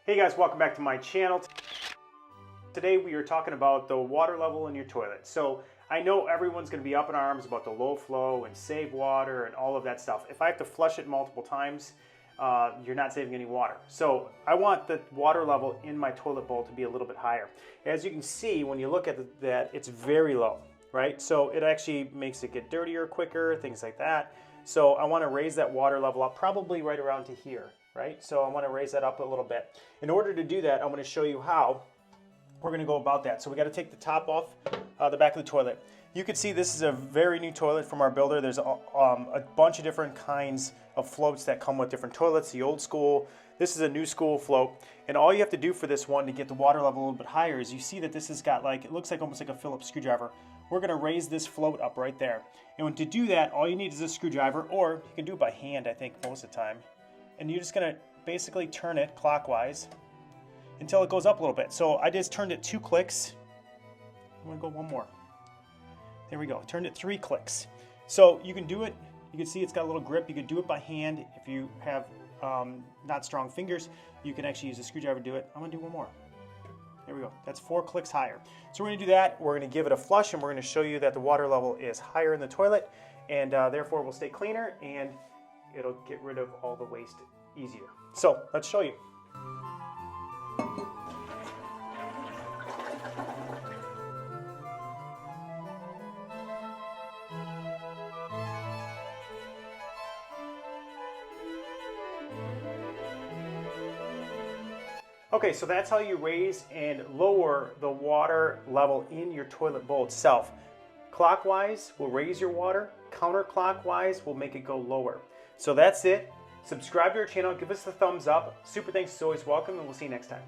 Hey guys, welcome back to my channel. Today we are talking about the water level in your toilet. So I know everyone's going to be up in arms about the low flow and save water and all of that stuff. If I have to flush it multiple times, you're not saving any water. So I want the water level in my toilet bowl to be a little bit higher. As you can see, when you look at that, it's very low, right? So it actually makes it get dirtier quicker, things like that. So I want to raise that water level up, probably right around to here, right? So I want to raise that up a little bit. In order to do that, I'm going to show you how we're going to go about that. So we got to take the top off the back of the toilet. You can see this is a very new toilet from our builder. There's a bunch of different kinds of floats that come with different toilets. The old school, this is a new school float. And all you have to do for this one to get the water level a little bit higher is you see that this has got like, it looks like almost like a Phillips screwdriver. We're going to raise this float up right there. And to do that, all you need is a screwdriver, or you can do it by hand, I think, most of the time. And you're just going to basically turn it clockwise until it goes up a little bit. So I just turned it 2 clicks. I'm going to go one more. There we go. Turned it 3 clicks. So you can do it. You can see it's got a little grip. You can do it by hand. If you have not strong fingers, you can actually use a screwdriver to do it. I'm going to do one more. There we go. That's 4 clicks higher. So we're going to do that. We're going to give it a flush, and we're going to show you that the water level is higher in the toilet, and therefore will stay cleaner, and it'll get rid of all the waste easier. So let's show you. Okay, so that's how you raise and lower the water level in your toilet bowl itself. Clockwise will raise your water, counterclockwise will make it go lower. So that's it. Subscribe to our channel, give us a thumbs up. Super thanks is always welcome, and we'll see you next time.